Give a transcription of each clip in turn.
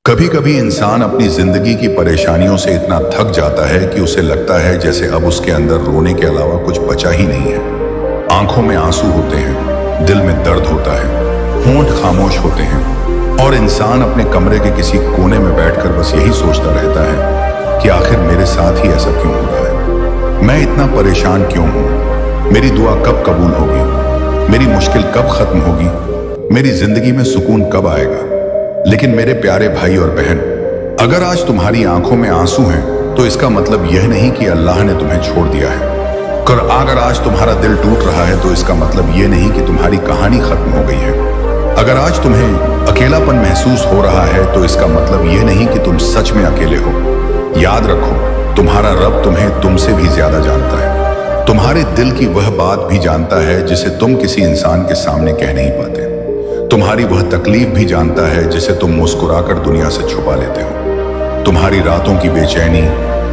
कभी कभी इंसान अपनी जिंदगी की परेशानियों से इतना थक जाता है कि उसे लगता है जैसे अब उसके अंदर रोने के अलावा कुछ बचा ही नहीं है। आंखों में आंसू होते हैं, दिल में दर्द होता है, होंठ खामोश होते हैं और इंसान अपने कमरे के किसी कोने में बैठकर बस यही सोचता रहता है कि आखिर मेरे साथ ही ऐसा क्यों हो रहा है। मैं इतना परेशान क्यों हूं? मेरी दुआ कब कबूल होगी? मेरी मुश्किल कब खत्म होगी? मेरी जिंदगी में सुकून कब आएगा? लेकिन मेरे प्यारे भाई और बहन, अगर आज तुम्हारी आंखों में आंसू हैं तो इसका मतलब यह नहीं कि अल्लाह ने तुम्हें छोड़ दिया है। और अगर आज तुम्हारा दिल टूट रहा है तो इसका मतलब यह नहीं कि तुम्हारी कहानी खत्म हो गई है। अगर आज तुम्हें अकेलापन महसूस हो रहा है तो इसका मतलब यह नहीं कि तुम सच में अकेले हो। याद रखो, तुम्हारा रब तुम्हें तुमसे भी ज्यादा जानता है। तुम्हारे दिल की वह बात भी जानता है जिसे तुम किसी इंसान के सामने कह नहीं पाते। तुम्हारी वह तकलीफ भी जानता है जिसे तुम मुस्कुराकर दुनिया से छुपा लेते हो। तुम्हारी रातों की बेचैनी,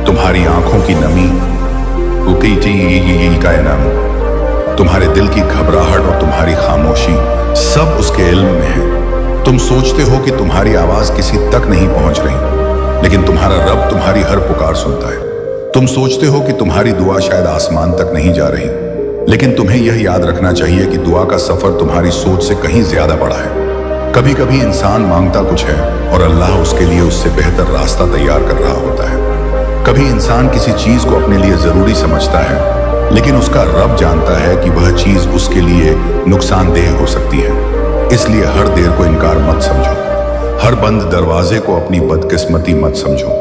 तुम्हारी आंखों की नमी, का नाम, तुम्हारे दिल की घबराहट और तुम्हारी खामोशी, सब उसके इल्म में है। तुम सोचते हो कि तुम्हारी आवाज किसी तक नहीं पहुंच रही, लेकिन तुम्हारा रब तुम्हारी हर पुकार सुनता है। तुम सोचते हो कि तुम्हारी दुआ शायद आसमान तक नहीं जा रही, लेकिन तुम्हें यह याद रखना चाहिए कि दुआ का सफर तुम्हारी सोच से कहीं ज्यादा बड़ा है। कभी कभी इंसान मांगता कुछ है और अल्लाह उसके लिए उससे बेहतर रास्ता तैयार कर रहा होता है। कभी इंसान किसी चीज को अपने लिए जरूरी समझता है, लेकिन उसका रब जानता है कि वह चीज उसके लिए नुकसानदेह हो सकती है। इसलिए हर देर को इनकार मत समझो, हर बंद दरवाजे को अपनी बदकिस्मती मत समझो,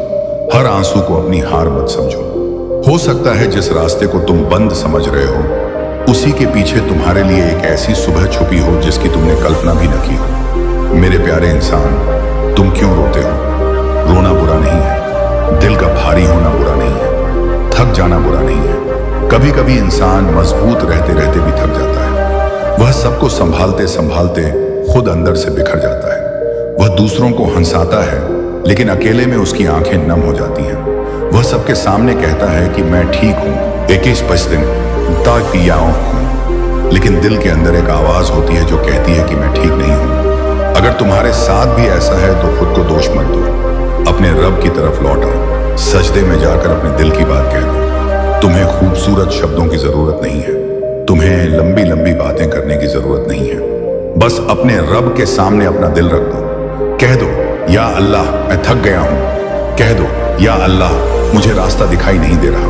हर आंसू को अपनी हार मत समझो। हो सकता है जिस रास्ते को तुम बंद समझ रहे हो, उसी के पीछे तुम्हारे लिए एक ऐसी सुबह छुपी हो जिसकी तुमने कल्पना भी न की हो। मेरे प्यारे इंसान, तुम क्यों रोते हो? रोना बुरा नहीं है, दिल का भारी होना बुरा नहीं है, थक जाना बुरा नहीं है। कभी कभी इंसान मजबूत रहते रहते भी थक जाता है। वह सबको संभालते संभालते खुद अंदर से बिखर जाता है। वह दूसरों को हंसाता है, लेकिन अकेले में उसकी आंखें नम हो जाती हैं। वह सबके सामने कहता है कि मैं ठीक हूं, 21 दिन लेकिन दिल के अंदर एक आवाज होती है जो कहती है कि मैं ठीक नहीं हूं। अगर तुम्हारे साथ भी ऐसा है तो खुद को दोष मत दो, अपने रब की तरफ लौट आओ, सजदे में जाकर अपने दिल की बात कह दो। तुम्हें खूबसूरत शब्दों की जरूरत नहीं है, तुम्हें लंबी लंबी बातें करने की जरूरत नहीं है। बस अपने रब के सामने अपना दिल रख दो। कह दो, या अल्लाह मैं थक गया हूं। कह दो, या अल्लाह मुझे रास्ता दिखाई नहीं दे रहा।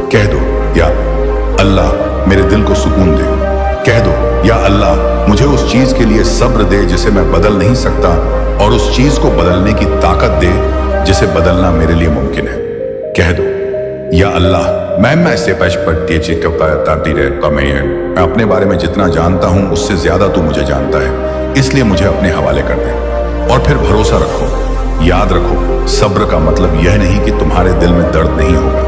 कह दो, या अल्लाह मेरे दिल को सुकून दे। कह दो, या अल्लाह मुझे उस चीज के लिए सब्र दे जिसे मैं बदल नहीं सकता, और उस चीज को बदलने की ताकत दे जिसे बदलना मेरे लिए मुमकिन है। कह दो, या अल्लाह मैं से मैं अपने बारे में जितना जानता हूं उससे ज्यादा तू मुझे जानता है, इसलिए मुझे अपने हवाले कर दे। और फिर भरोसा रखो, याद रखो, सब्र का मतलब यह नहीं कि तुम्हारे दिल में दर्द नहीं होगा।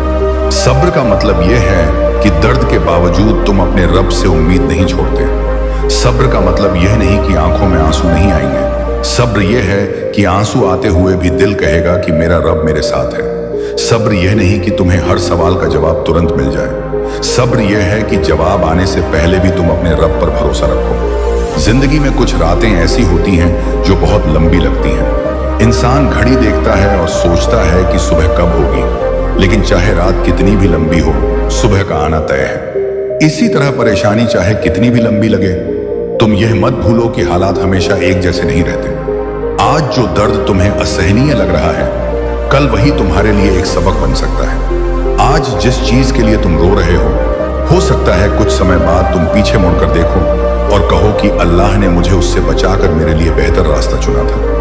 सब्र का मतलब यह है कि दर्द के बावजूद तुम अपने रब से उम्मीद नहीं छोड़ते। सब्र का मतलब यह नहीं कि आंखों में आंसू नहीं आएंगे। सब्र यह है कि आंसू आते हुए भी दिल कहेगा कि मेरा रब मेरे साथ है। सब्र यह नहीं कि तुम्हें हर सवाल का जवाब तुरंत मिल जाए। सब्र यह है कि जवाब आने से पहले भी तुम अपने रब पर भरोसा रखो। जिंदगी में कुछ रातें ऐसी होती हैं जो बहुत लंबी लगती हैं। इंसान घड़ी देखता है और सोचता है कि सुबह कब होगी, लेकिन चाहे रात कितनी भी लंबी हो, सुबह का आना तय है। इसी तरह परेशानी चाहे कितनी भी लंबी लगे, तुम यह मत भूलो कि हालात हमेशा एक जैसे नहीं रहते। आज जो दर्द तुम्हें असहनीय लग रहा है, कल वही तुम्हारे लिए एक सबक बन सकता है। आज जिस चीज के लिए तुम रो रहे हो सकता है कुछ समय बाद तुम पीछे मुड़कर देखो और कहो कि अल्लाह ने मुझे उससे बचाकर मेरे लिए बेहतर रास्ता चुना था।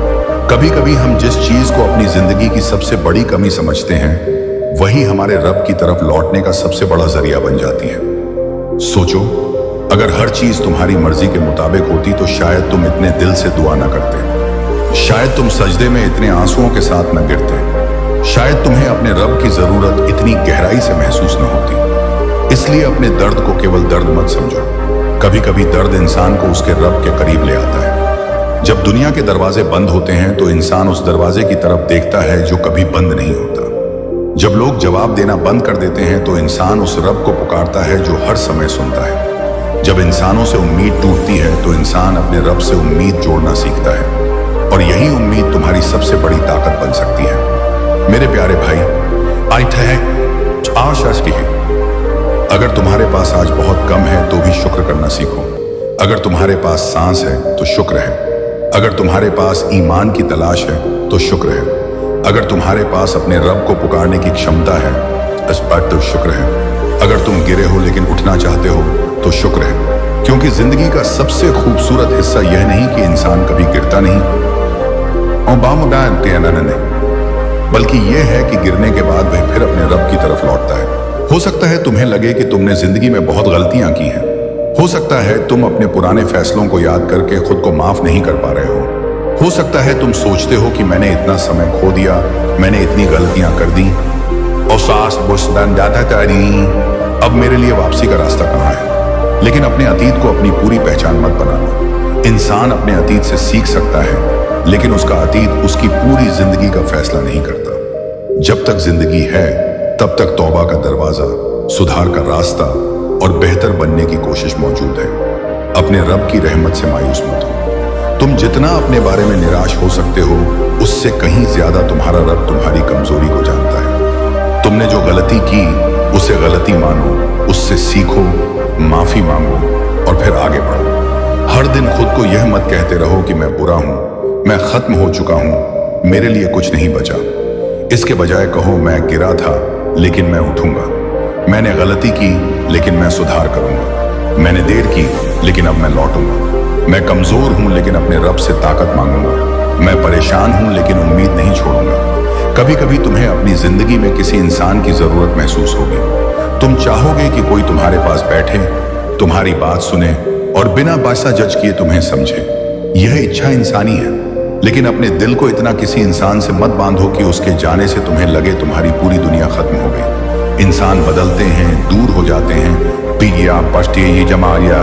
कभी कभी हम जिस चीज को अपनी जिंदगी की सबसे बड़ी कमी समझते हैं, वही हमारे रब की तरफ लौटने का सबसे बड़ा जरिया बन जाती है। सोचो, अगर हर चीज तुम्हारी मर्जी के मुताबिक होती तो शायद तुम इतने दिल से दुआ न करते, शायद तुम सजदे में इतने आंसुओं के साथ न गिरते, शायद तुम्हें अपने रब की जरूरत इतनी गहराई से महसूस न होती। इसलिए अपने दर्द को केवल दर्द मत समझो। कभी कभी दर्द इंसान को उसके रब के करीब ले आता है। जब दुनिया के दरवाजे बंद होते हैं तो इंसान उस दरवाजे की तरफ देखता है जो कभी बंद नहीं होता। जब लोग जवाब देना बंद कर देते हैं तो इंसान उस रब को पुकारता है जो हर समय सुनता है। जब इंसानों से उम्मीद टूटती है तो इंसान अपने रब से उम्मीद जोड़ना सीखता है। और यही उम्मीद तुम्हारी सबसे बड़ी ताकत बन सकती है। मेरे प्यारे भाई, अगर तुम्हारे पास आज बहुत कम है तो भी शुक्र करना सीखो। अगर तुम्हारे पास सांस है तो शुक्र है। अगर तुम्हारे पास ईमान की तलाश है तो शुक्र है। अगर तुम्हारे पास अपने रब को पुकारने की क्षमता है इस पर तो शुक्र है। अगर तुम गिरे हो लेकिन उठना चाहते हो तो शुक्र है, क्योंकि जिंदगी का सबसे खूबसूरत हिस्सा यह नहीं कि इंसान कभी गिरता नहीं बल्कि यह है कि गिरने के बाद वह फिर अपने रब की तरफ लौटता है। हो सकता है तुम्हें लगे कि तुमने जिंदगी में बहुत गलतियां की हैं। हो सकता है तुम अपने पुराने फैसलों को याद करके खुद को माफ नहीं कर पा रहे हो सकता है तुम सोचते हो कि मैंने इतना समय खो दिया, मैंने इतनी गलतियां कर दी और सास बुस्तान दादा तारी, अब मेरे लिए वापसी का रास्ता कहाँ है। लेकिन अपने अतीत को अपनी पूरी पहचान मत बनाना। इंसान अपने अतीत से सीख सकता है, लेकिन उसका अतीत उसकी पूरी जिंदगी का फैसला नहीं करता। जब तक जिंदगी है तब तक तौबा का दरवाजा, सुधार का रास्ता और बेहतर बनने की कोशिश मौजूद है। अपने रब की रहमत से मायूस मत हो। तुम जितना अपने बारे में निराश हो सकते हो, उससे कहीं ज्यादा तुम्हारा रब तुम्हारी कमजोरी को जानता है। तुमने जो गलती की उसे गलती मानो, उससे सीखो, माफी मांगो और फिर आगे बढ़ो। हर दिन खुद को यह मत कहते रहो कि मैं बुरा हूं, मैं खत्म हो चुका हूं, मेरे लिए कुछ नहीं बचा। इसके बजाय कहो मैं गिरा था लेकिन मैं उठूंगा, मैंने गलती की लेकिन मैं सुधार करूंगा, मैंने देर की लेकिन अब मैं लौटूंगा, मैं कमजोर हूं लेकिन अपने रब से ताकत मांगूंगा, मैं परेशान हूं लेकिन उम्मीद नहीं छोड़ूंगा। कभी कभी तुम्हें अपनी जिंदगी में किसी इंसान की जरूरत महसूस होगी। तुम चाहोगे कि कोई तुम्हारे पास बैठे, तुम्हारी बात सुने और बिना बासा जज किए तुम्हें समझे। यह इच्छा इंसानी है, लेकिन अपने दिल को इतना किसी इंसान से मत बांधो कि उसके जाने से तुम्हें लगे तुम्हारी पूरी दुनिया खत्म हो गई। इंसान बदलते हैं, दूर हो जाते हैं, पीढ़ियां, पश्ते, जमाया,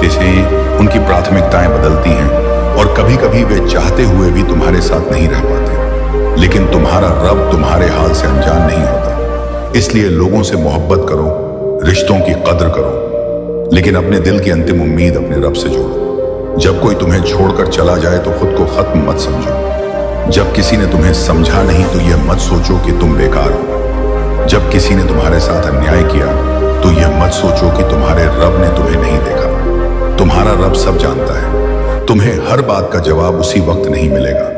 जैसे उनकी प्राथमिकताएं बदलती हैं और कभी कभी वे चाहते हुए भी तुम्हारे साथ नहीं रह पाते। लेकिन तुम्हारा रब तुम्हारे हाल से अनजान नहीं होता। इसलिए लोगों से मोहब्बत करो, रिश्तों की कद्र करो, लेकिन अपने दिल की अंतिम उम्मीद अपने रब से जोड़ो। जब कोई तुम्हें छोड़कर चला जाए तो खुद को खत्म मत समझो। जब किसी ने तुम्हें समझा नहीं तो यह मत सोचो कि तुम बेकार हो। जब किसी ने तुम्हारे साथ अन्याय किया तो यह मत सोचो कि तुम्हारे रब ने तुम्हें नहीं देखा। तुम्हारा रब सब जानता है। तुम्हें हर बात का जवाब उसी वक्त नहीं मिलेगा,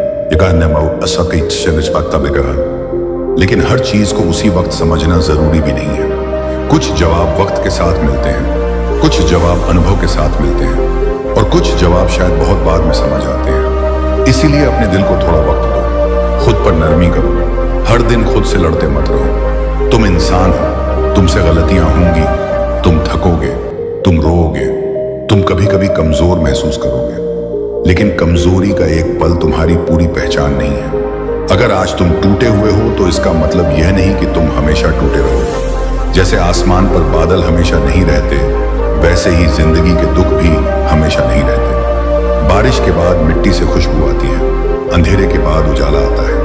लेकिन हर चीज को उसी वक्त समझना जरूरी भी नहीं है। कुछ जवाब वक्त के साथ मिलते हैं, कुछ जवाब अनुभव के साथ मिलते हैं और कुछ जवाब शायद बहुत बाद में समझ आते हैं। इसीलिए अपने दिल को थोड़ा वक्त दो, खुद पर नरमी करो, हर दिन खुद से लड़ते मत रहो। तुम इंसान हो, तुमसे गलतियां होंगी, तुम थकोगे, तुम रोओगे, तुम कभी कभी कमजोर महसूस करोगे, लेकिन कमजोरी का एक पल तुम्हारी पूरी पहचान नहीं है। अगर आज तुम टूटे हुए हो तो इसका मतलब यह नहीं कि तुम हमेशा टूटे रहोगे। जैसे आसमान पर बादल हमेशा नहीं रहते, वैसे ही जिंदगी के दुख भी हमेशा नहीं रहते। बारिश के बाद मिट्टी से खुशबू आती है, अंधेरे के बाद उजाला आता है,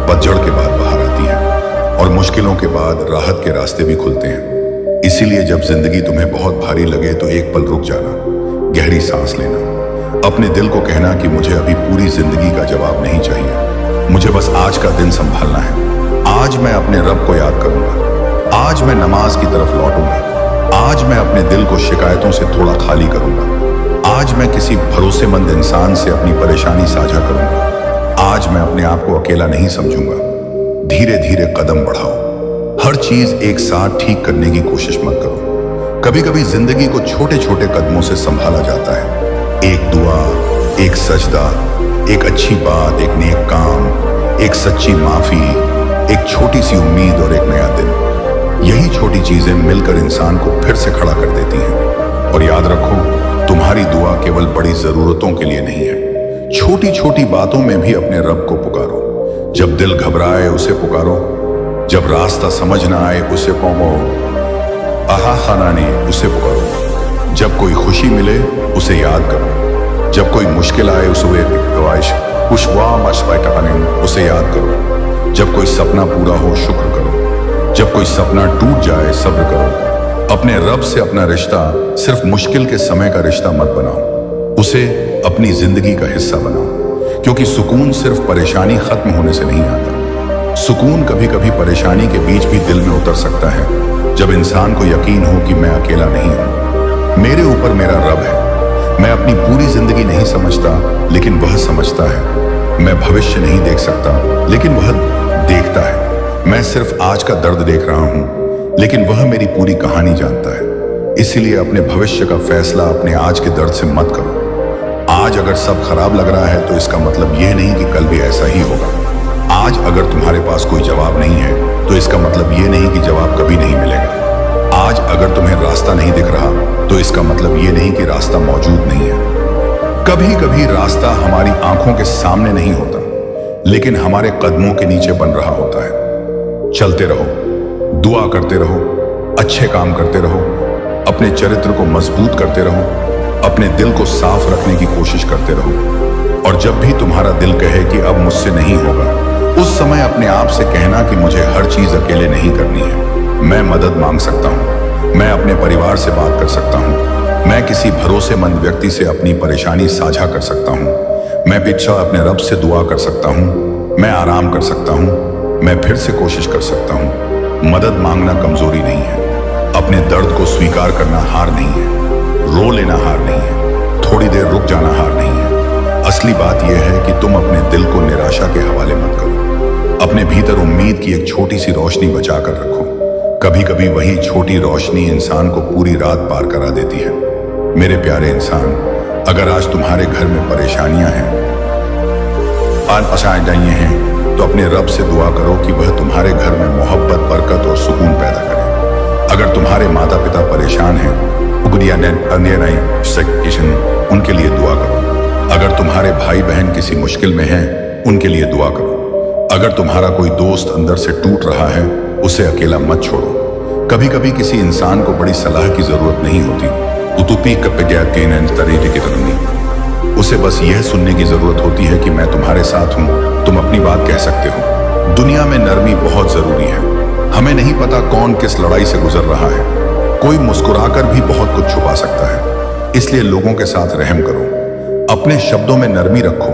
पतझड़ के बाद बहार आती है और मुश्किलों के बाद राहत के रास्ते भी खुलते हैं। इसीलिए जब जिंदगी तुम्हें बहुत भारी लगे तो एक पल रुक जाना, गहरी सांस लेना, अपने दिल को कहना कि मुझे अभी पूरी जिंदगी का जवाब नहीं चाहिए, मुझे बस आज का दिन संभालना है। आज मैं अपने रब को याद करूंगा, आज मैं नमाज की तरफ लौटूंगा, आज मैं अपने दिल को शिकायतों से थोड़ा खाली करूंगा, आज मैं किसी भरोसेमंद इंसान से अपनी परेशानी साझा करूंगा, आज मैं अपने आप को अकेला नहीं समझूंगा। धीरे धीरे कदम बढ़ाओ, हर चीज एक साथ ठीक करने की कोशिश मत करो। कभी कभी जिंदगी को छोटे छोटे कदमों से संभाला जाता है। एक दुआ, एक सजदा, एक अच्छी बात, एक नेक काम, एक सच्ची माफी, एक छोटी सी उम्मीद और एक नया दिन। यही छोटी चीजें मिलकर इंसान को फिर से खड़ा कर देती हैं। और याद रखो, तुम्हारी दुआ केवल बड़ी जरूरतों के लिए नहीं है। छोटी छोटी बातों में भी अपने रब को पुकारो। जब दिल घबराए उसे पुकारो, जब रास्ता समझ ना आए उसे कहो आहा खानाने उसे पुकारो, जब कोई खुशी मिले उसे याद करो, जब कोई मुश्किल आए उसे याद करो, जब कोई सपना पूरा हो शुक्र करो, जब कोई सपना टूट जाए सब्र करो। अपने रब से अपना रिश्ता सिर्फ मुश्किल के समय का रिश्ता मत बनाओ, उसे अपनी जिंदगी का हिस्सा बनाओ, क्योंकि सुकून सिर्फ परेशानी खत्म होने से नहीं आता। सुकून कभी कभी परेशानी के बीच भी दिल में उतर सकता है, जब इंसान को यकीन हो कि मैं अकेला नहीं हूं, मेरे ऊपर मेरा रब है। मैं अपनी पूरी जिंदगी नहीं समझता, लेकिन वह समझता है। मैं भविष्य नहीं देख सकता, लेकिन वह देखता है। मैं सिर्फ आज का दर्द देख रहा हूं, लेकिन वह मेरी पूरी कहानी जानता है। इसीलिए अपने भविष्य का फैसला अपने आज के दर्द से मत करो। आज अगर सब खराब लग रहा है तो इसका मतलब यह नहीं कि कल भी ऐसा ही होगा। आज अगर तुम्हारे पास कोई जवाब नहीं है तो इसका मतलब यह नहीं कि जवाब कभी नहीं मिलेगा। आज अगर तुम्हें रास्ता नहीं दिख रहा तो इसका मतलब यह नहीं कि रास्ता मौजूद नहीं है। कभी कभी रास्ता हमारी आंखों के सामने नहीं होता, लेकिन हमारे कदमों के नीचे बन रहा होता है। चलते रहो, दुआ करते रहो, अच्छे काम करते रहो, अपने चरित्र को मजबूत करते रहो, अपने दिल को साफ रखने की कोशिश करते रहो। और जब भी तुम्हारा दिल कहे कि अब मुझसे नहीं होगा, उस समय अपने आप से कहना कि मुझे हर चीज अकेले नहीं करनी है। मैं मदद मांग सकता हूँ, मैं अपने परिवार से बात कर सकता हूँ, मैं किसी भरोसेमंद व्यक्ति से अपनी परेशानी साझा कर सकता हूँ, मैं पीछे अपने रब से दुआ कर सकता हूँ, मैं आराम कर सकता हूँ, मैं फिर से कोशिश कर सकता हूँ। मदद मांगना कमजोरी नहीं है, अपने दर्द को स्वीकार करना हार नहीं है, रो लेना हार नहीं है, थोड़ी देर रुक जाना हार नहीं है। असली बात यह है कि तुम अपने दिल को निराशा के हवाले मत करो। अपने भीतर उम्मीद की एक छोटी सी रोशनी बचा कर रखो। कभी कभी वही छोटी रोशनी इंसान को पूरी रात पार करा देती है। मेरे प्यारे इंसान, अगर आज तुम्हारे घर में परेशानियां हैं, आशाएं हैं, तो अपने रब से दुआ करो कि वह तुम्हारे घर में मोहब्बत, बरकत और सुकून पैदा करे। अगर तुम्हारे माता पिता परेशान हैं, उनके लिए दुआ करो। अगर तुम्हारे भाई बहन किसी मुश्किल में हैं, उनके लिए दुआ करो। अगर तुम्हारा कोई दोस्त अंदर से टूट रहा है, उसे अकेला मत छोड़ो। कभी कभी किसी इंसान को बड़ी सलाह की जरूरत नहीं होती। उसे बस यह सुनने की जरूरत होती है कि मैं तुम्हारे साथ हूं, तुम अपनी बात कह सकते हो। दुनिया में नरमी बहुत जरूरी है। हमें नहीं पता कौन किस लड़ाई से गुजर रहा है। कोई मुस्कुराकर भी बहुत कुछ छुपा सकता है। इसलिए लोगों के साथ रहम करो, अपने शब्दों में नरमी रखो,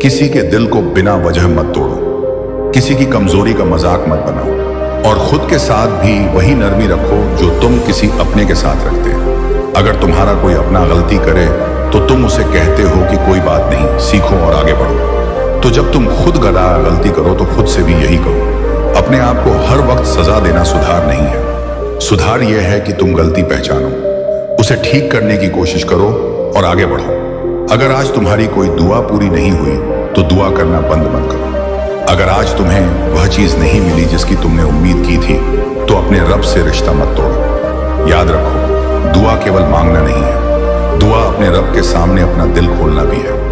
किसी के दिल को बिना वजह मत तोड़ो, किसी की कमजोरी का मजाक मत बनाओ, और खुद के साथ भी वही नरमी रखो जो तुम किसी अपने के साथ रखते हो। अगर तुम्हारा कोई अपना गलती करे तो तुम उसे कहते हो कि कोई बात नहीं, सीखो और आगे बढ़ो। तो जब तुम खुद गलती करो तो खुद से भी यही कहो। अपने आप को हर वक्त सजा देना सुधार नहीं है। सुधार यह है कि तुम गलती पहचानो, उसे ठीक करने की कोशिश करो और आगे बढ़ो। अगर आज तुम्हारी कोई दुआ पूरी नहीं हुई तो दुआ करना बंद मत करो। अगर आज तुम्हें वह चीज नहीं मिली जिसकी तुमने उम्मीद की थी, तो अपने रब से रिश्ता मत तोड़ो। याद रखो, दुआ केवल मांगना नहीं है, दुआ अपने रब के सामने अपना दिल खोलना भी है।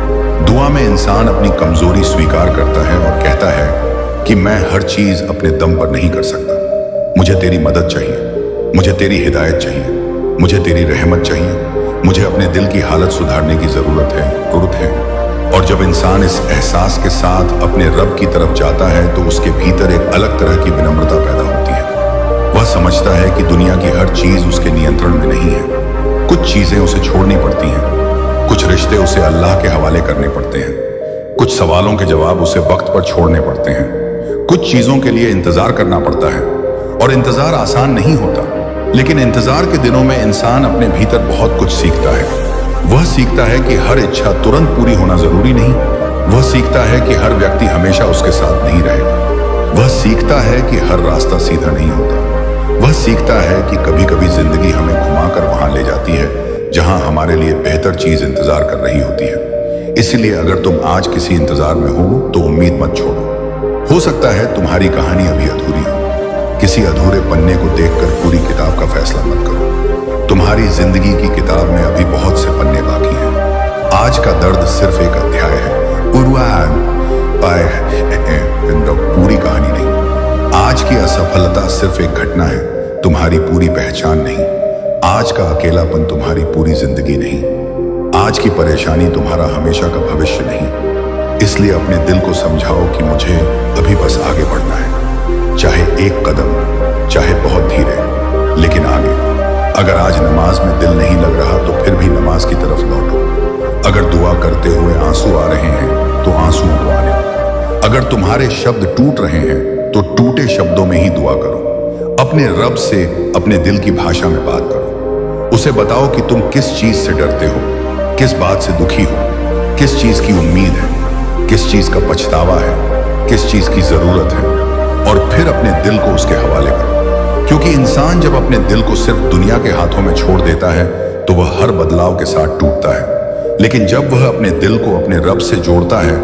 दुआ में इंसान अपनी कमजोरी स्वीकार करता है और कहता है कि मैं हर चीज अपने दम पर नहीं कर सकता, मुझे तेरी मदद चाहिए, मुझे तेरी हिदायत चाहिए, मुझे तेरी रहमत चाहिए, मुझे अपने दिल की हालत सुधारने की जरूरत है। और जब इंसान इस एहसास के साथ अपने रब की तरफ जाता है तो उसके भीतर एक अलग तरह की विनम्रता पैदा होती है। वह समझता है कि दुनिया की हर चीज उसके नियंत्रण में नहीं है। कुछ चीजें उसे छोड़नी पड़ती हैं, कुछ रिश्ते उसे अल्लाह के हवाले करने पड़ते हैं, कुछ सवालों के जवाब उसे वक्त पर छोड़ने पड़ते हैं, कुछ चीजों के लिए इंतजार करना पड़ता है। और इंतजार आसान नहीं होता, लेकिन इंतजार के दिनों में इंसान अपने भीतर बहुत कुछ सीखता है। वह सीखता है कि हर इच्छा तुरंत पूरी होना जरूरी नहीं। वह सीखता है कि हर व्यक्ति हमेशा उसके साथ नहीं रहेगा। वह सीखता है कि हर रास्ता सीधा नहीं होता। वह सीखता है कि कभी कभी जिंदगी हमें घुमाकर वहां ले जाती है जहां हमारे लिए बेहतर चीज इंतजार कर रही होती है। इसलिए अगर तुम आज किसी इंतजार में हो तो उम्मीद मत छोड़ो। हो सकता है तुम्हारी कहानी अभी अधूरी हो। किसी अधूरे पन्ने को देखकर पूरी किताब का फैसला मत करो। तुम्हारी जिंदगी की किताब में अभी बहुत से पन्ने बाकी हैं। आज का दर्द सिर्फ एक अध्याय है, पूरी कहानी नहीं। आज की असफलता सिर्फ एक घटना है, तुम्हारी पूरी पहचान नहीं। आज का अकेलापन तुम्हारी पूरी जिंदगी नहीं। आज की परेशानी तुम्हारा हमेशा का भविष्य नहीं। इसलिए अपने दिल को समझाओ कि मुझे अभी बस आगे बढ़ना है, चाहे एक कदम, चाहे बहुत धीरे, लेकिन आगे। अगर आज नमाज में दिल नहीं लग रहा तो फिर भी नमाज की तरफ लौटो। अगर दुआ करते हुए आंसू आ रहे हैं तो आंसुओं को आने दो। अगर तुम्हारे शब्द टूट रहे हैं तो टूटे शब्दों में ही दुआ करो। अपने रब से अपने दिल की भाषा में बात करो। उसे बताओ कि तुम किस चीज से डरते हो, किस बात से दुखी हो, किस चीज की उम्मीद है, किस चीज का पछतावा है, किस चीज की जरूरत है, और फिर अपने दिल को उसके हवाले करो। क्योंकि इंसान जब अपने दिल को सिर्फ दुनिया के हाथों में छोड़ देता है तो वह हर बदलाव के साथ टूटता है, लेकिन जब वह अपने दिल को अपने रब से जोड़ता है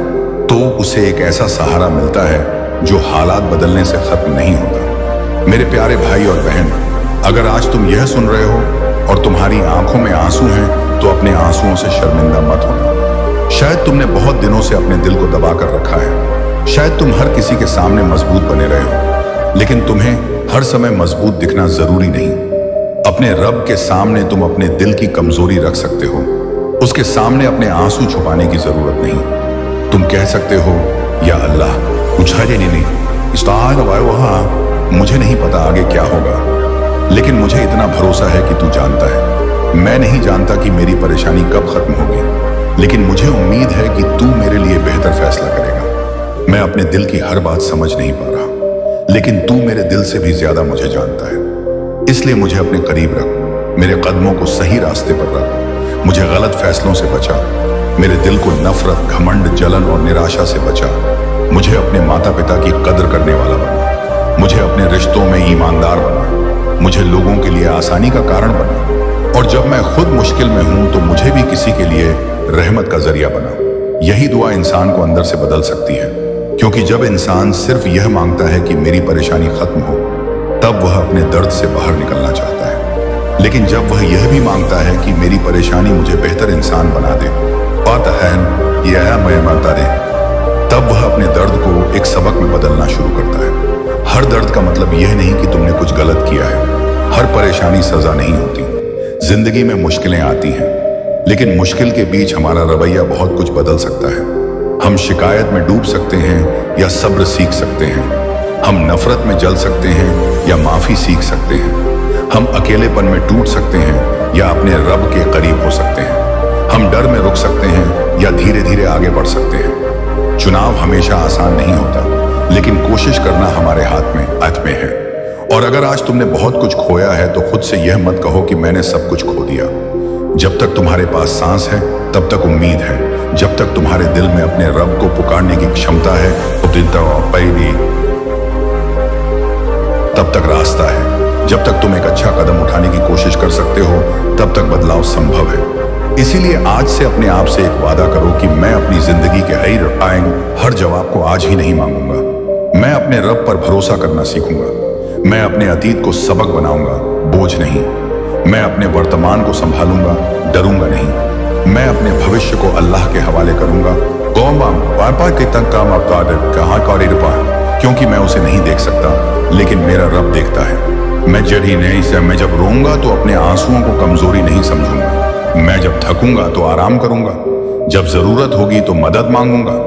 तो उसे एक ऐसा सहारा मिलता है जो हालात बदलने से खत्म नहीं होता। मेरे प्यारे भाई और बहन, अगर आज तुम यह सुन रहे हो और तुम्हारी आंखों में आंसू हैं तो अपने आंसुओं से शर्मिंदा मत होना। शायद तुमने बहुत दिनों से अपने दिल को दबा कर रखा है। शायद तुम हर किसी के सामने मजबूत बने रहे हो, लेकिन तुम्हें हर समय मजबूत दिखना जरूरी नहीं। अपने रब के सामने तुम अपने दिल की कमजोरी रख सकते हो। उसके सामने अपने आंसू छुपाने की जरूरत नहीं। तुम कह सकते हो, या अल्लाह मुझे नहीं पता आगे क्या होगा, लेकिन मुझे इतना भरोसा है कि तू जानता है। मैं नहीं जानता कि मेरी परेशानी कब खत्म होगी, लेकिन मुझे उम्मीद है कि तू मेरे लिए बेहतर फैसला करेगा। मैं अपने दिल की हर बात समझ नहीं पा रहा, लेकिन तू मेरे दिल से भी ज्यादा मुझे जानता है। इसलिए मुझे अपने करीब रख, मेरे कदमों को सही रास्ते पर रख, मुझे गलत फैसलों से बचा, मेरे दिल को नफरत, घमंड, जलन और निराशा से बचा। मुझे अपने माता पिता की कदर करने वाला बना, मुझे अपने रिश्तों में ईमानदार बना, मुझे लोगों के लिए आसानी का कारण बना, और जब मैं खुद मुश्किल में हूं तो मुझे भी किसी के लिए रहमत का जरिया बना। यही दुआ इंसान को अंदर से बदल सकती है, क्योंकि जब इंसान सिर्फ यह मांगता है कि मेरी परेशानी खत्म हो, तब वह अपने दर्द से बाहर निकलना चाहता है। लेकिन जब वह यह भी मांगता है कि मेरी परेशानी मुझे बेहतर इंसान बना दे, तब वह अपने दर्द को एक सबक में बदलना शुरू करता है। हर दर्द का मतलब यह नहीं कि तुमने कुछ गलत किया है। हर परेशानी सजा नहीं होती। जिंदगी में मुश्किलें आती हैं, लेकिन मुश्किल के बीच हमारा रवैया बहुत कुछ बदल सकता है। हम शिकायत में डूब सकते हैं या सब्र सीख सकते हैं। हम नफरत में जल सकते हैं या माफी सीख सकते हैं। हम अकेलेपन में टूट सकते हैं या अपने रब के करीब हो सकते हैं। हम डर में रुक सकते हैं या धीरे धीरे आगे बढ़ सकते हैं। चुनाव हमेशा आसान नहीं होता, लेकिन कोशिश करना हमारे हाथ में है। और अगर आज तुमने बहुत कुछ खोया है तो खुद से यह मत कहो कि मैंने सब कुछ खो दिया। जब तक तुम्हारे पास सांस है तब तक उम्मीद है। जब तक तुम्हारे दिल में अपने रब को पुकारने की क्षमता है तब तक रास्ता है। जब तक तुम एक अच्छा कदम उठाने की कोशिश कर सकते हो तब तक बदलाव संभव है। इसीलिए आज से अपने आप से एक वादा करो कि मैं अपनी जिंदगी के हर जवाब को आज ही नहीं मांगूंगा। मैं अपने रब पर भरोसा करना सीखूंगा। मैं अपने अतीत को सबक बनाऊंगा, बोझ नहीं। मैं अपने वर्तमान को संभालूंगा, डरूंगा नहीं। मैं अपने भविष्य को अल्लाह के हवाले करूंगा, क्योंकि मैं उसे नहीं देख सकता, लेकिन मेरा रब देखता है। मैं जब रोऊंगा तो अपने आंसुओं को कमजोरी नहीं समझूंगा। मैं जब थकूंगा तो आराम करूंगा। जब जरूरत होगी तो मदद मांगूंगा।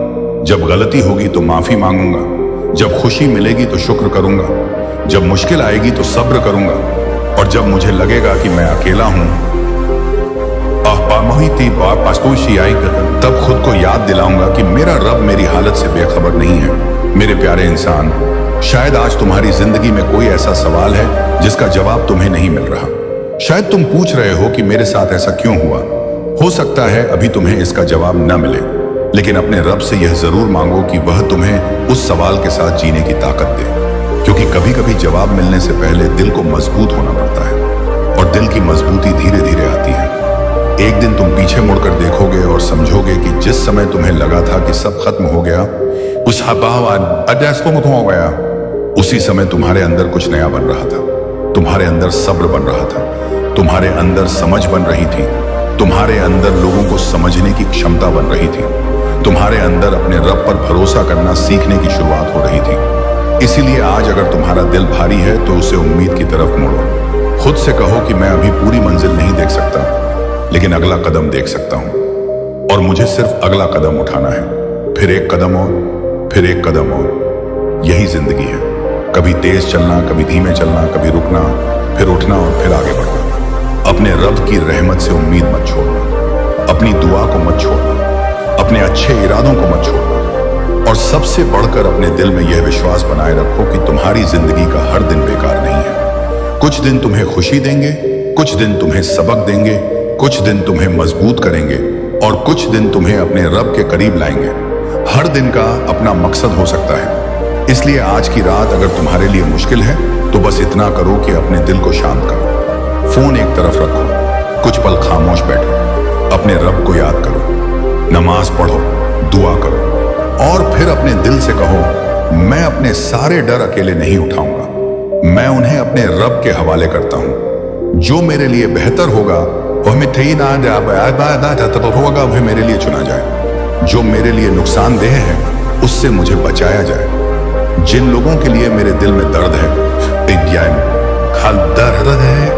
जब गलती होगी तो माफी मांगूंगा। जब खुशी मिलेगी तो शुक्र करूंगा। जब मुश्किल आएगी तो सब्र करूंगा। और जब मुझे लगेगा कि मैं अकेला हूं तब खुद को याद दिलाऊंगा कि मेरा रब मेरी हालत से बेखबर नहीं है। मेरे प्यारे इंसान, शायद आज तुम्हारी जिंदगी में कोई ऐसा सवाल है जिसका जवाब तुम्हें नहीं मिल रहा। शायद तुम पूछ रहे हो कि मेरे साथ ऐसा क्यों हुआ। हो सकता है अभी तुम्हें इसका जवाब न मिले, लेकिन अपने रब से यह जरूर मांगो कि वह तुम्हें उस सवाल के साथ जीने की ताकत दे, क्योंकि कभी कभी जवाब मिलने से पहले दिल को मजबूत होना पड़ता है, और दिल की मजबूती धीरे धीरे आती है। एक दिन तुम पीछे मुड़कर देखोगे और समझोगे कि जिस समय तुम्हें लगा था कि सब खत्म हो गया, हो गया, उसी समय तुम्हारे अंदर कुछ नया बन रहा था। तुम्हारे अंदर सब्र बन रहा था, तुम्हारे अंदर समझ बन रही थी, तुम्हारे अंदर लोगों को समझने की क्षमता बन रही थी, तुम्हारे अंदर अपने रब पर भरोसा करना सीखने की शुरुआत हो रही थी। इसीलिए आज अगर तुम्हारा दिल भारी है तो उसे उम्मीद की तरफ मोड़ो। खुद से कहो कि मैं अभी पूरी मंजिल नहीं देख सकता, लेकिन अगला कदम देख सकता हूं, और मुझे सिर्फ अगला कदम उठाना है। फिर एक कदम और, फिर एक कदम और। यही जिंदगी है। कभी तेज चलना, कभी धीमे चलना, कभी रुकना, फिर उठना और फिर आगे बढ़ना। अपने रब की रहमत से उम्मीद मत छोड़ना, अपनी दुआ को मत छोड़ना। अपने अच्छे इरादों को मत छोड़ना और सबसे बढ़कर अपने दिल में यह विश्वास बनाए रखो कि तुम्हारी जिंदगी का हर दिन बेकार नहीं है। कुछ दिन तुम्हें खुशी देंगे, कुछ दिन तुम्हें सबक देंगे, कुछ दिन तुम्हें मजबूत करेंगे और कुछ दिन तुम्हें अपने रब के करीब लाएंगे। हर दिन का अपना मकसद हो सकता है, इसलिए आज की रात अगर तुम्हारे लिए मुश्किल है तो बस इतना करो कि अपने दिल को शांत करो, फोन एक तरफ रखो, कुछ पल खामोश बैठो, अपने रब को याद करो, नमाज पढ़ो, दुआ करो और फिर अपने दिल से कहो, मैं अपने सारे डर अकेले नहीं उठाऊंगा, मैं उन्हें अपने रब के हवाले करता हूं। जो मेरे लिए बेहतर होगा वह मेरे लिए चुना जाए, जो मेरे लिए नुकसानदेह है उससे मुझे बचाया जाए। जिन लोगों के लिए मेरे दिल में दर्द है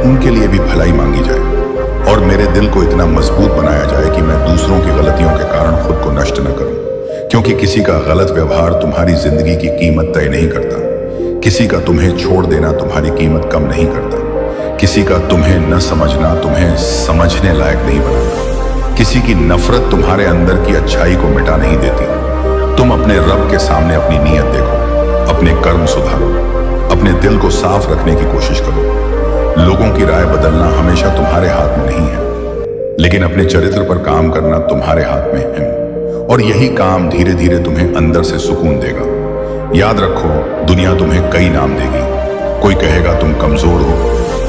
उनके लिए भी भलाई मांगी जाए और मेरे दिल को इतना मजबूत बनाया जाए कि मैं दूसरों की गलतियों के कारण खुद को नष्ट न करूं, क्योंकि किसी का गलत व्यवहार तुम्हारी जिंदगी की कीमत तय नहीं करता, किसी का तुम्हें छोड़ देना तुम्हारी कीमत कम नहीं करता, किसी का तुम्हें न समझना तुम्हें समझने लायक नहीं बनाता, किसी की नफरत तुम्हारे अंदर की अच्छाई को मिटा नहीं देती। तुम अपने रब के सामने अपनी नीयत देखो, अपने कर्म सुधारो, अपने दिल को साफ रखने की कोशिश करो। लोगों की राय बदलना हमेशा तुम्हारे हाथ में नहीं है, लेकिन अपने चरित्र पर काम करना तुम्हारे हाथ में है और यही काम धीरे धीरे तुम्हें अंदर से सुकून देगा। याद रखो, दुनिया तुम्हें कई नाम देगी। कोई कहेगा तुम कमजोर हो,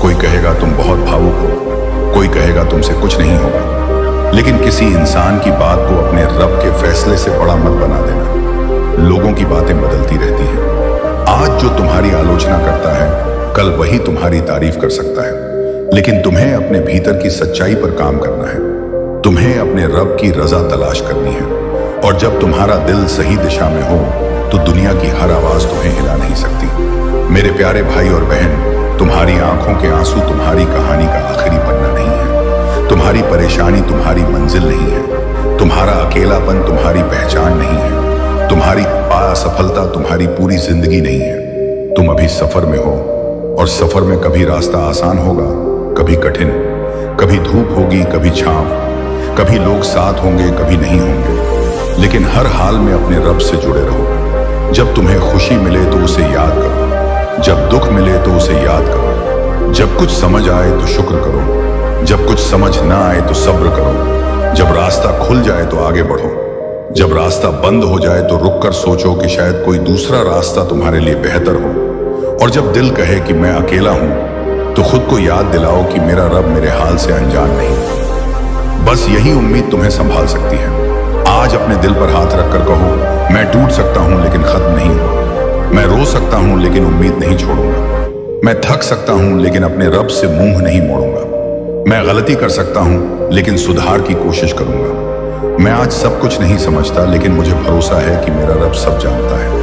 कोई कहेगा तुम बहुत भावुक हो, कोई कहेगा तुमसे कुछ नहीं होगा, लेकिन किसी इंसान की बात को अपने रब के फैसले से बड़ा मत बना देना। लोगों की बातें बदलती रहती हैं। आज जो तुम्हारी आलोचना करता है कल वही तुम्हारी तारीफ कर सकता है, लेकिन तुम्हें अपने भीतर की सच्चाई पर काम करना है। तुम्हें अपने रब की रजा तलाश करनी है और जब तुम्हारा दिल सही दिशा में हो तो दुनिया की हर आवाज तुम्हें हिला नहीं सकती। मेरे प्यारे भाई और बहन, तुम्हारी आंखों के आंसू तुम्हारी कहानी का आखिरी पन्ना नहीं है, तुम्हारी परेशानी तुम्हारी मंजिल नहीं है, तुम्हारा अकेलापन तुम्हारी पहचान नहीं है, तुम्हारी असफलता तुम्हारी पूरी जिंदगी नहीं है। तुम अभी सफर में हो और सफर में कभी रास्ता आसान होगा, कभी कठिन, कभी धूप होगी, कभी छांव, कभी लोग साथ होंगे, कभी नहीं होंगे, लेकिन हर हाल में अपने रब से जुड़े रहो। जब तुम्हें खुशी मिले तो उसे याद करो, जब दुख मिले तो उसे याद करो, जब कुछ समझ आए तो शुक्र करो, जब कुछ समझ ना आए तो सब्र करो, जब रास्ता खुल जाए तो आगे बढ़ो, जब रास्ता बंद हो जाए तो रुक कर सोचो कि शायद कोई दूसरा रास्ता तुम्हारे लिए बेहतर हो, और जब दिल कहे कि मैं अकेला हूं तो खुद को याद दिलाओ कि मेरा रब मेरे हाल से अनजान नहीं। बस यही उम्मीद तुम्हें संभाल सकती है। आज अपने दिल पर हाथ रखकर कहो, मैं टूट सकता हूं लेकिन खत्म नहीं हुआ, मैं रो सकता हूं लेकिन उम्मीद नहीं छोड़ूंगा, मैं थक सकता हूं लेकिन अपने रब से मुंह नहीं मोड़ूंगा, मैं गलती कर सकता हूं लेकिन सुधार की कोशिश करूंगा, मैं आज सब कुछ नहीं समझता लेकिन मुझे भरोसा है कि मेरा रब सब जानता है।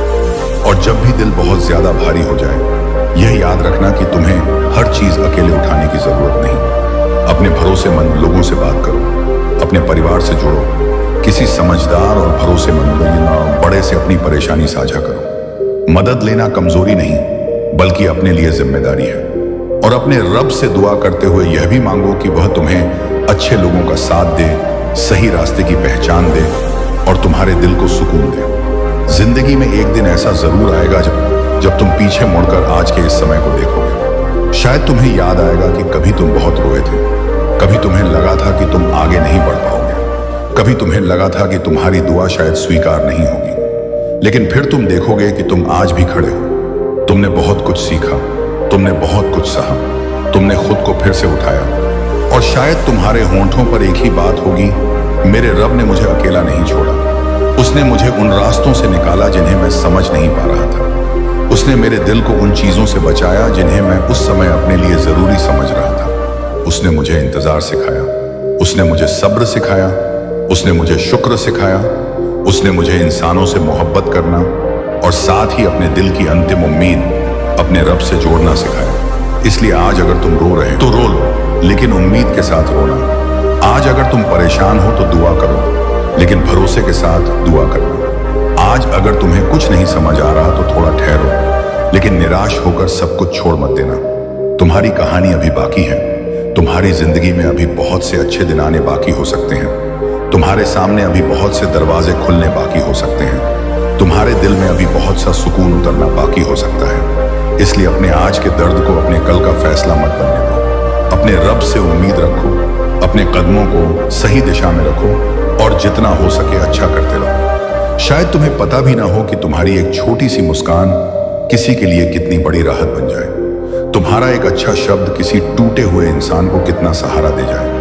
और जब भी दिल बहुत ज्यादा भारी हो जाए, यह याद रखना कि तुम्हें हर चीज अकेले उठाने की जरूरत नहीं। अपने भरोसेमंद लोगों से बात करो, अपने परिवार से जुड़ो, किसी समझदार और भरोसेमंद बड़े से अपनी परेशानी साझा करो। मदद लेना कमजोरी नहीं बल्कि अपने लिए जिम्मेदारी है। और अपने रब से दुआ करते हुए यह भी मांगो कि वह तुम्हें अच्छे लोगों का साथ दे, सही रास्ते की पहचान दे और तुम्हारे दिल को सुकून दे। जिंदगी में एक दिन ऐसा जरूर आएगा जब तुम पीछे मुड़कर आज के इस समय को देखोगे। शायद तुम्हें याद आएगा कि कभी तुम बहुत रोए थे, कभी तुम्हें लगा था कि तुम आगे नहीं बढ़ पाओगे, कभी तुम्हें लगा था कि तुम्हारी दुआ शायद स्वीकार नहीं होगी, लेकिन फिर तुम देखोगे कि तुम आज भी खड़े हो। तुमने बहुत कुछ सीखा, तुमने बहुत कुछ सहा, तुमने खुद को फिर से उठाया और शायद तुम्हारे होंठों पर एक ही बात होगी, मेरे रब ने मुझे अकेला नहीं छोड़ा, उसने मुझे उन रास्तों से निकाला जिन्हें मैं समझ नहीं पा रहा था, उसने मेरे दिल को उन चीजों से बचाया जिन्हें मैं उस समय अपने लिए जरूरी समझ रहा था। उसने मुझे इंतजार सिखाया, उसने मुझे सब्र सिखाया, उसने मुझे शुक्र सिखाया, उसने मुझे इंसानों से मोहब्बत करना और साथ ही अपने दिल की अंतिम उम्मीद अपने रब से जोड़ना सिखाया। इसलिए आज अगर तुम रो रहे तो रो लो, लेकिन उम्मीद के साथ रोना। आज अगर तुम परेशान हो तो दुआ करो, लेकिन भरोसे के साथ दुआ करना। आज अगर तुम्हें कुछ नहीं समझ आ रहा तो थोड़ा ठहरो, लेकिन निराश होकर सब कुछ छोड़ मत देना। तुम्हारी कहानी अभी बाकी है, तुम्हारी जिंदगी में अभी बहुत से अच्छे दिन आने बाकी हो सकते हैं। तुम्हारे सामने अभी बहुत से दरवाजे खुलने बाकी हो सकते हैं। तुम्हारे दिल में अभी बहुत सा सुकून उतरना बाकी हो सकता है। इसलिए अपने आज के दर्द को अपने कल का फैसला मत बनने दो। अपने रब से उम्मीद रखो, अपने कदमों को सही दिशा में रखो और जितना हो सके अच्छा करते रहो। शायद तुम्हें पता भी ना हो कि तुम्हारी एक छोटी सी मुस्कान किसी के लिए कितनी बड़ी राहत बन जाए। तुम्हारा एक अच्छा शब्द किसी टूटे हुए इंसान को कितना सहारा दे जाए।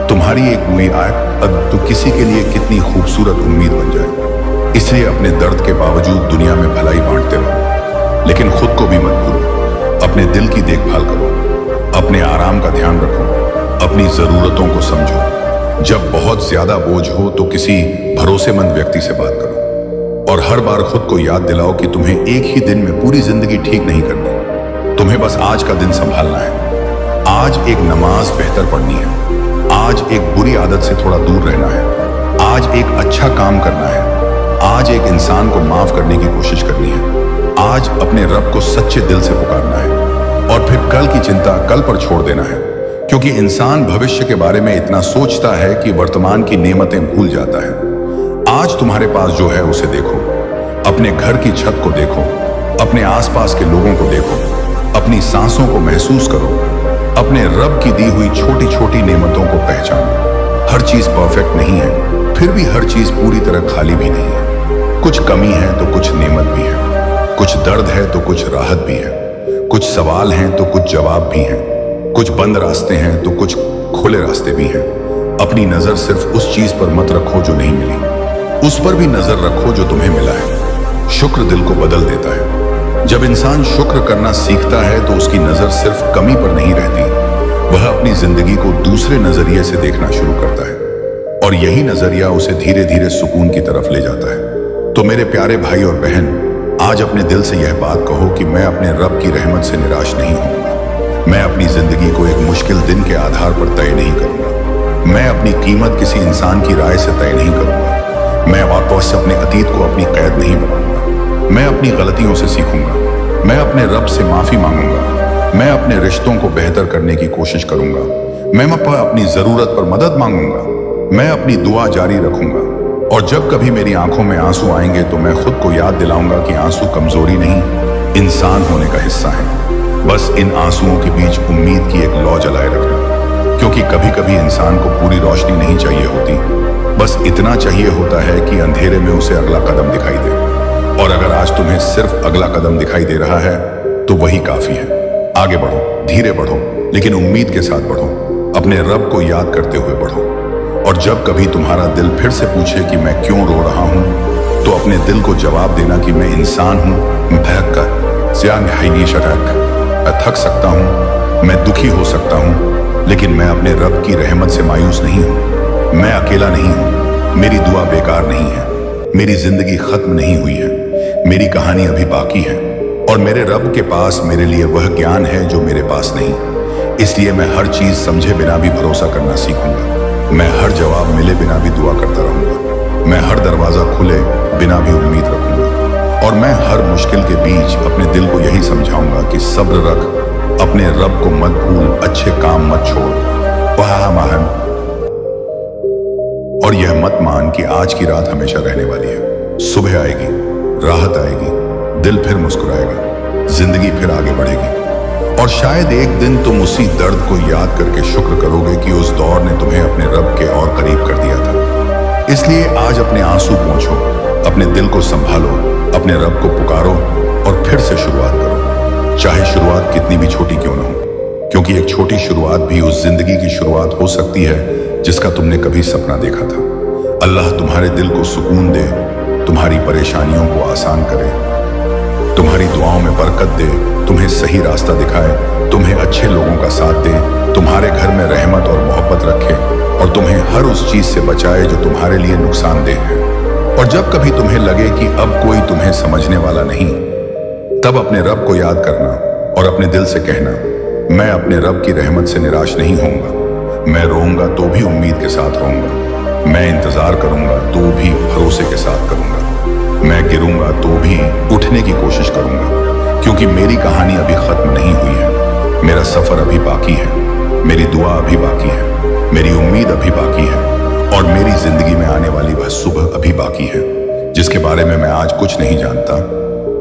तुम्हारी एक बुरी आदत तो किसी के लिए कितनी खूबसूरत उम्मीद बन जाए। इसलिए अपने दर्द के बावजूद दुनिया में भलाई बांटते रहो, लेकिन खुद को भी मत भूलो। अपने दिल की देखभाल करो, अपने आराम का ध्यान रखो, अपनी जरूरतों को समझो। जब बहुत ज्यादा बोझ हो तो किसी भरोसेमंद व्यक्ति से बात करो और हर बार खुद को याद दिलाओ कि तुम्हें एक ही दिन में पूरी जिंदगी ठीक नहीं करनी। तुम्हें बस आज का दिन संभालना है। आज एक नमाज बेहतर पढ़नी है, आज एक बुरी आदत से थोड़ा दूर रहना है, आज एक अच्छा काम करना है, आज एक इंसान को माफ करने की कोशिश करनी है, आज अपने रब को सच्चे दिल से पुकारना है और फिर कल की चिंता कल पर छोड़ देना है। क्योंकि इंसान भविष्य के बारे में इतना सोचता है कि वर्तमान की नेमतें भूल जाता है। आज तुम्हारे पास जो है उसे देखो, अपने घर की छत को देखो, अपने आसपास के लोगों को देखो, अपनी सांसों को महसूस करो, अपने रब की दी हुई छोटी छोटी नेमतों को पहचानो। हर चीज परफेक्ट नहीं है, फिर भी हर चीज पूरी तरह खाली भी नहीं है। कुछ कमी है तो कुछ नेमत भी है, कुछ दर्द है तो कुछ राहत भी है, कुछ सवाल हैं तो कुछ जवाब भी हैं, कुछ बंद रास्ते हैं तो कुछ खुले रास्ते भी हैं। अपनी नजर सिर्फ उस चीज पर मत रखो जो नहीं मिली, उस पर भी नजर रखो जो तुम्हें मिला है। शुक्र दिल को बदल देता है। जब इंसान शुक्र करना सीखता है तो उसकी नजर सिर्फ कमी पर नहीं रहती, वह अपनी जिंदगी को दूसरे नजरिए से देखना शुरू करता है और यही नजरिया उसे धीरे धीरे सुकून की तरफ ले जाता है। तो मेरे प्यारे भाई और बहन, आज अपने दिल से यह बात कहो कि मैं अपने रब की रहमत से निराश नहीं होऊंगा। मैं अपनी जिंदगी को एक मुश्किल दिन के आधार पर तय नहीं करूंगा। मैं अपनी कीमत किसी इंसान की राय से तय नहीं करूंगा। मैं वापस अपने अतीत को अपनी कैद नहीं बनाऊंगा। मैं अपनी गलतियों से सीखूंगा। मैं अपने रब से माफी मांगूंगा। मैं अपने रिश्तों को बेहतर करने की कोशिश करूंगा। मैं अपनी जरूरत पर मदद मांगूंगा। मैं अपनी दुआ जारी रखूंगा और जब कभी मेरी आंखों में आंसू आएंगे तो मैं खुद को याद दिलाऊंगा कि आंसू कमजोरी नहीं, इंसान होने का हिस्सा है। बस इन आंसुओं के बीच उम्मीद की एक लौ जलाए रखना, क्योंकि कभी कभी इंसान को पूरी रोशनी नहीं चाहिए होती, बस इतना चाहिए होता है कि अंधेरे में उसे अगला कदम दिखाई दे। और अगर आज तुम्हें सिर्फ अगला कदम दिखाई दे रहा है तो वही काफी है। आगे बढ़ो, धीरे बढ़ो, लेकिन उम्मीद के साथ बढ़ो। अपने रब को याद करते हुए बढ़ो। और जब कभी तुम्हारा दिल फिर से पूछे कि मैं क्यों रो रहा हूं, तो अपने दिल को जवाब देना कि मैं इंसान हूं, मैं थक सकता हूं, मैं दुखी हो सकता हूं, लेकिन मैं अपने रब की रहमत से मायूस नहीं हूं। मैं अकेला नहीं हूं, मेरी दुआ बेकार नहीं है, मेरी जिंदगी खत्म नहीं हुई है, मेरी कहानी अभी बाकी है और मेरे रब के पास मेरे लिए वह ज्ञान है जो मेरे पास नहीं। इसलिए मैं हर चीज समझे बिना भी भरोसा करना सीखूंगा। मैं हर जवाब मिले बिना भी दुआ करता रहूंगा। मैं हर दरवाजा खुले बिना भी उम्मीद रखूंगा और मैं हर मुश्किल के बीच अपने दिल को यही समझाऊंगा कि सब्र रख, अपने रब को मत भूल, अच्छे काम मत छोड़, वह महान। और यह मत मान कि आज की रात हमेशा रहने वाली है। सुबह आएगी, राहत आएगी, दिल फिर मुस्कुराएगा, जिंदगी फिर आगे बढ़ेगी और शायद एक दिन तुम उसी दर्द को याद करके शुक्र करोगे कि उस दौर ने तुम्हें अपने रब के और करीब कर दिया था। इसलिए आज अपने आंसू पोंछो, अपने दिल को संभालो, अपने रब को पुकारो और फिर से शुरुआत करो, चाहे शुरुआत कितनी भी छोटी क्यों ना हो, क्योंकि एक छोटी शुरुआत भी उस जिंदगी की शुरुआत हो सकती है जिसका तुमने कभी सपना देखा था। अल्लाह तुम्हारे दिल को सुकून दे, तुम्हारी परेशानियों को आसान करे, तुम्हारी दुआओं में बरकत दे, तुम्हें सही रास्ता दिखाए, तुम्हें अच्छे लोगों का साथ दे, तुम्हारे घर में रहमत और मोहब्बत रखे और तुम्हें हर उस चीज से बचाए जो तुम्हारे लिए नुकसानदेह है। और जब कभी तुम्हें लगे कि अब कोई तुम्हें समझने वाला नहीं, तब अपने रब को याद करना और अपने दिल से कहना, मैं अपने रब की रहमत से निराश नहीं होऊंगा। मैं रोऊंगा तो भी उम्मीद के साथ रोऊंगा, मैं इंतजार करूंगा तो भी भरोसे के साथ करूंगा, मैं गिरूंगा तो भी उठने की कोशिश करूंगा, क्योंकि मेरी कहानी अभी खत्म नहीं हुई है। मेरा सफर अभी बाकी है, मेरी दुआ अभी बाकी है, मेरी उम्मीद अभी बाकी है और मेरी जिंदगी में आने वाली वह सुबह अभी बाकी है, जिसके बारे में मैं आज कुछ नहीं जानता,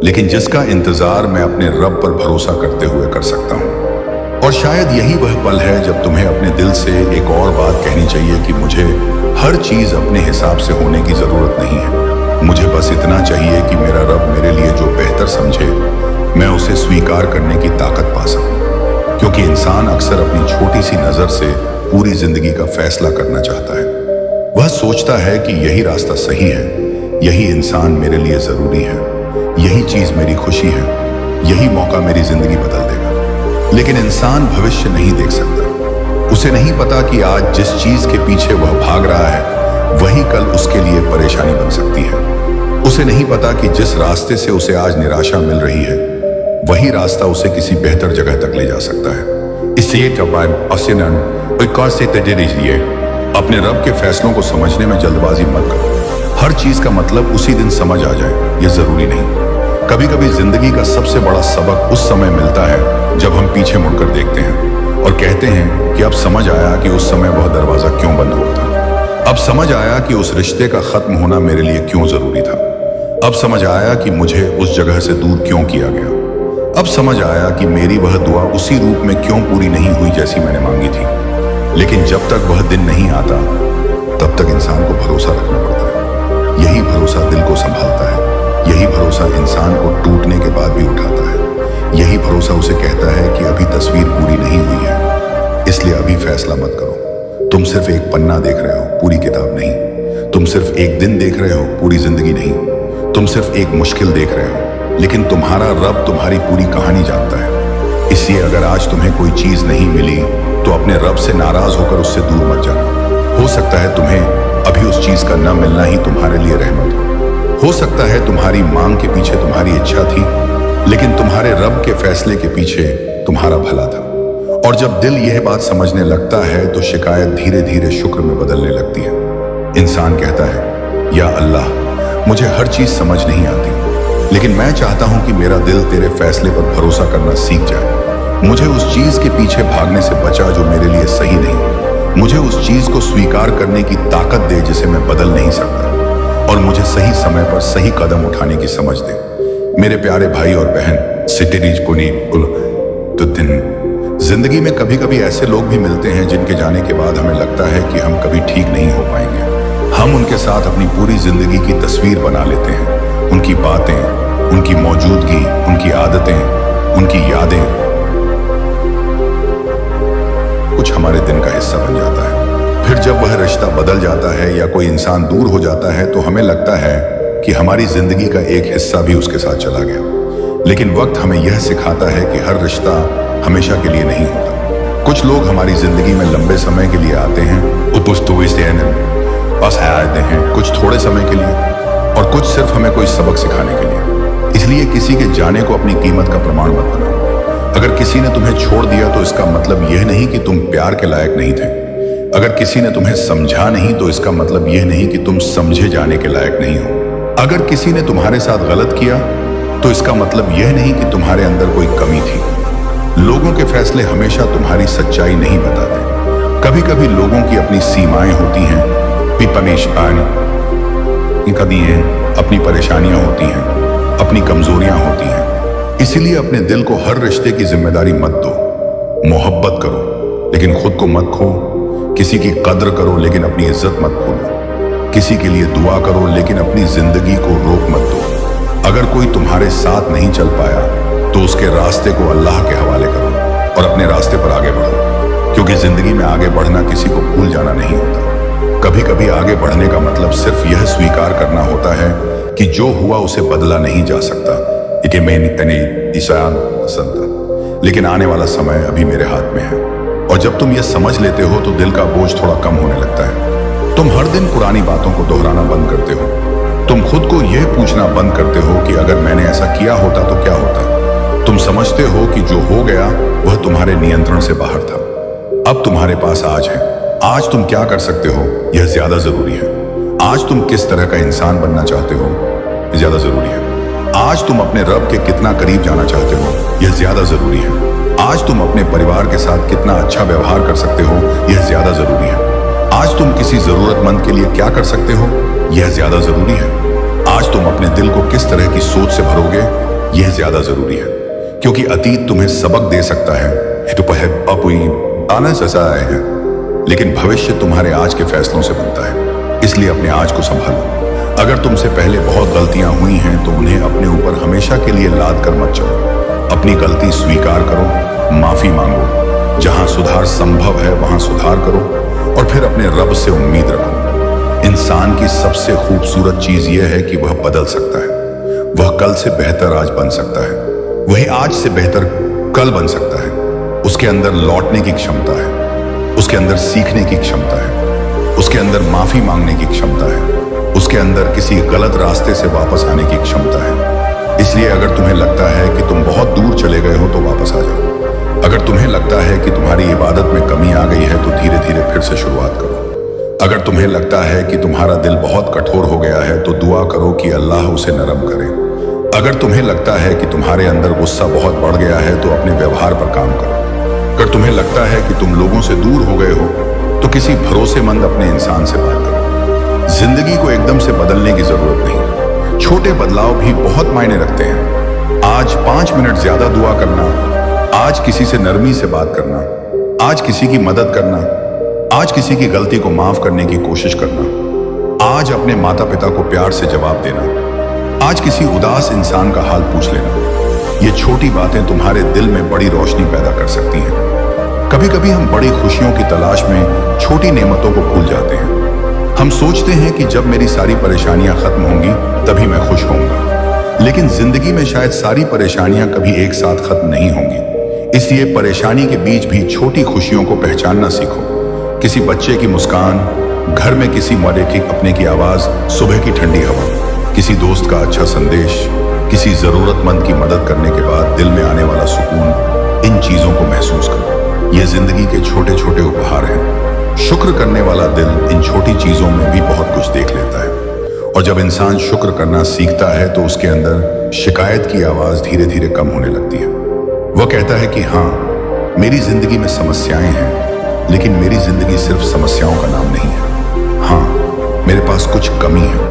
लेकिन जिसका इंतजार मैं अपने रब पर भरोसा करते हुए कर सकता हूँ। और शायद यही वह पल है जब तुम्हें अपने दिल से एक और बात कहनी चाहिए कि मुझे हर चीज अपने हिसाब से होने की जरूरत नहीं है। मुझे बस इतना चाहिए कि मेरा रब मेरे लिए जो बेहतर समझे, मैं उसे स्वीकार करने की ताकत पा सकूं। क्योंकि इंसान अक्सर अपनी छोटी सी नजर से पूरी जिंदगी का फैसला करना चाहता है। वह सोचता है कि यही रास्ता सही है, यही इंसान मेरे लिए जरूरी है, यही चीज मेरी खुशी है, यही मौका मेरी जिंदगी बदल देगा। लेकिन इंसान भविष्य नहीं देख सकता। उसे नहीं पता कि आज जिस चीज के पीछे वह भाग रहा है वही कल उसके लिए परेशानी बन सकती है। उसे नहीं पता कि जिस रास्ते से उसे आज निराशा मिल रही है वही रास्ता उसे किसी बेहतर जगह तक ले जा सकता है। इसलिए अपने रब के फैसलों को समझने में जल्दबाजी मत करो। हर चीज का मतलब उसी दिन समझ आ जाए ये जरूरी नहीं। कभी कभी जिंदगी का सबसे बड़ा सबक उस समय मिलता है जब हम पीछे मुड़कर देखते हैं और कहते हैं कि अब समझ आया कि उस समय वह दरवाजा क्यों बंद हुआ था। अब समझ आया कि उस रिश्ते का खत्म होना मेरे लिए क्यों जरूरी था। अब समझ आया कि मुझे उस जगह से दूर क्यों किया गया। अब समझ आया कि मेरी वह दुआ उसी रूप में क्यों पूरी नहीं हुई जैसी मैंने मांगी थी। लेकिन जब तक वह दिन नहीं आता तब तक इंसान को भरोसा रखना पड़ता है। यही भरोसा दिल को संभालता है। यही भरोसा इंसान को टूटने के बाद भी उठाता है। यही भरोसा उसे कहता है कि अभी तस्वीर पूरी नहीं हुई है, इसलिए अभी फैसला मत करो। तुम सिर्फ एक पन्ना देख रहे हो, पूरी किताब नहीं। तुम सिर्फ एक दिन देख रहे हो, पूरी जिंदगी नहीं। तुम सिर्फ एक मुश्किल देख रहे हो, लेकिन तुम्हारा रब तुम्हारी पूरी कहानी जानता है। इसलिए अगर आज तुम्हें कोई चीज नहीं मिली तो अपने रब से नाराज होकर उससे दूर मत जाना। हो सकता है तुम्हें अभी उस चीज का न मिलना ही तुम्हारे लिए रहमत हो सकता है तुम्हारी मांग के पीछे तुम्हारी इच्छा थी, लेकिन तुम्हारे रब के फैसले के पीछे तुम्हारा भला था। और जब दिल यह बात समझने लगता है तो शिकायत धीरे धीरे शुक्र में बदलने लगती है। इंसान कहता है, या अल्लाह, मुझे हर चीज समझ नहीं आती, लेकिन मैं चाहता हूं कि मेरा दिल तेरे फैसले पर भरोसा करना सीख जाए। मुझे उस चीज के पीछे भागने से बचा जो मेरे लिए सही नहीं। मुझे उस चीज को स्वीकार करने की ताकत दे जिसे मैं बदल नहीं सकता, और मुझे सही समय पर सही कदम उठाने की समझ दे। मेरे प्यारे भाई और बहन, जिंदगी में कभी कभी ऐसे लोग भी मिलते हैं जिनके जाने के बाद हमें लगता है कि हम कभी ठीक नहीं हो पाएंगे। हम उनके साथ अपनी पूरी जिंदगी की तस्वीर बना लेते हैं। उनकी बातें, उनकी मौजूदगी, उनकी आदतें, उनकी यादें कुछ हमारे दिन का हिस्सा बन जाता है। फिर जब वह रिश्ता बदल जाता है या कोई इंसान दूर हो जाता है तो हमें लगता है कि हमारी जिंदगी का एक हिस्सा भी उसके साथ चला गया। लेकिन वक्त हमें यह सिखाता है कि हर रिश्ता हमेशा के लिए नहीं होता। कुछ लोग हमारी जिंदगी में लंबे समय के लिए आते हैं, आते हैं कुछ थोड़े समय के लिए, और कुछ सिर्फ हमें कोई सबक सिखाने के लिए। इसलिए किसी के जाने को अपनी कीमत का प्रमाण मत बनाओ। अगर किसी ने तुम्हें छोड़ दिया तो इसका मतलब यह नहीं कि तुम प्यार के लायक नहीं थे। अगर किसी ने तुम्हें समझा नहीं तो इसका मतलब यह नहीं कि तुम समझे जाने के लायक नहीं हो। अगर किसी ने तुम्हारे साथ गलत किया तो इसका मतलब यह नहीं कि तुम्हारे अंदर कोई कमी थी। लोगों के फैसले हमेशा तुम्हारी सच्चाई नहीं बताते। कभी कभी लोगों की अपनी सीमाएं होती हैं, अपनी परेशानियां होती हैं, अपनी कमजोरियां होती हैं। इसीलिए अपने दिल को हर रिश्ते की जिम्मेदारी मत दो। मोहब्बत करो लेकिन खुद को मत खो। किसी की कद्र करो लेकिन अपनी इज्जत मत भूलो। किसी के लिए दुआ करो लेकिन अपनी जिंदगी को रोक मत दो। अगर कोई तुम्हारे साथ नहीं चल पाया तो उसके रास्ते को अल्लाह के हवाले करो और अपने रास्ते पर आगे बढ़ो। क्योंकि जिंदगी में आगे बढ़ना किसी को भूल जाना नहीं होता। कभी कभी आगे बढ़ने का मतलब सिर्फ यह स्वीकार करना होता है कि जो हुआ उसे बदला नहीं जा सकता। लेकिन आने वाला समय अभी मेरे हाथ में है, और जब तुम यह समझ लेते हो तो दिल का बोझ थोड़ा कम होने लगता है। तुम हर दिन पुरानी बातों को दोहराना बंद करते हो। तुम खुद को यह पूछना बंद करते हो कि अगर मैंने ऐसा किया होता तो क्या होता। तुम समझते हो कि जो हो गया वह तुम्हारे नियंत्रण से बाहर था। अब तुम्हारे पास आज है। आज तुम क्या कर सकते हो यह ज्यादा जरूरी है। आज तुम किस तरह का इंसान बनना चाहते हो यह ज्यादा जरूरी है। आज तुम अपने रब के कितना करीब जाना चाहते हो यह ज्यादा जरूरी है। आज तुम अपने परिवार के साथ कितना अच्छा व्यवहार कर सकते हो यह ज्यादा जरूरी है। आज तुम किसी जरूरतमंद के लिए क्या कर सकते हो, यह ज्यादा जरूरी है। आज तुम अपने दिल को किस तरह की सोच से भरोगे, यह ज्यादा जरूरी है। क्योंकि अतीत तुम्हें सबक दे सकता है, लेकिन भविष्य तुम्हारे आज के फैसलों से बनता है। इसलिए अपने आज को संभालो। अगर तुमसे पहले बहुत गलतियां हुई हैं तो उन्हें अपने ऊपर हमेशा के लिए लाद कर मत चलो। अपनी गलती स्वीकार करो, माफी मांगो, जहां सुधार संभव है वहां सुधार करो और फिर अपने रब से उम्मीद रखो। इंसान की सबसे खूबसूरत चीज यह है कि वह बदल सकता है। वह कल से बेहतर आज बन सकता है, वही आज से बेहतर कल बन सकता है। उसके अंदर लौटने की क्षमता है, उसके अंदर सीखने की क्षमता है, उसके अंदर माफी मांगने की क्षमता है, उसके अंदर किसी गलत रास्ते से वापस आने की क्षमता है। इसलिए अगर तुम्हें लगता है कि तुम बहुत दूर चले गए हो तो वापस आ जाओ। अगर तुम्हें लगता है कि तुम्हारी इबादत में कमी आ गई है तो धीरे धीरे फिर से शुरुआत करो। अगर तुम्हें लगता है कि तुम्हारा दिल बहुत कठोर हो गया है तो दुआ करो कि अल्लाह उसे नरम करे। अगर तुम्हें लगता है कि तुम्हारे अंदर गुस्सा बहुत बढ़ गया है तो अपने व्यवहार पर काम करो। अगर तुम्हें लगता है कि तुम लोगों से दूर हो गए हो तो किसी भरोसेमंद अपने इंसान से बात करो। जिंदगी को एकदम से बदलने की जरूरत नहीं, छोटे बदलाव भी बहुत मायने रखते हैं। आज 5 मिनट ज्यादा दुआ करना, आज किसी से नरमी से बात करना, आज किसी की मदद करना, आज किसी की गलती को माफ करने की कोशिश करना, आज अपने माता पिता को प्यार से जवाब देना, आज किसी उदास इंसान का हाल पूछ लेना। ये छोटी बातें तुम्हारे दिल में बड़ी रोशनी पैदा कर सकती हैं। कभी कभी हम बड़ी खुशियों की तलाश में छोटी नेमतों को भूल जाते हैं। हम सोचते हैं कि जब मेरी सारी परेशानियां खत्म होंगी तभी मैं खुश होऊंगा, लेकिन जिंदगी में शायद सारी परेशानियां कभी एक साथ खत्म नहीं होंगी। इसलिए परेशानी के बीच भी छोटी खुशियों को पहचानना सीखो। किसी बच्चे की मुस्कान, घर में किसी मरे की अपने की आवाज, सुबह की ठंडी हवा, किसी दोस्त का अच्छा संदेश, किसी जरूरतमंद की मदद करने के बाद दिल में आने वाला सुकून, इन चीजों को महसूस करो। ये जिंदगी के छोटे छोटे उपहार हैं। शुक्र करने वाला दिल इन छोटी चीजों में भी बहुत कुछ देख लेता है। और जब इंसान शुक्र करना सीखता है तो उसके अंदर शिकायत की आवाज धीरे धीरे कम होने लगती है। वह कहता है कि हाँ, मेरी जिंदगी में समस्याएं हैं, लेकिन मेरी जिंदगी सिर्फ समस्याओं का नाम नहीं है। हाँ, मेरे पास कुछ कमी है।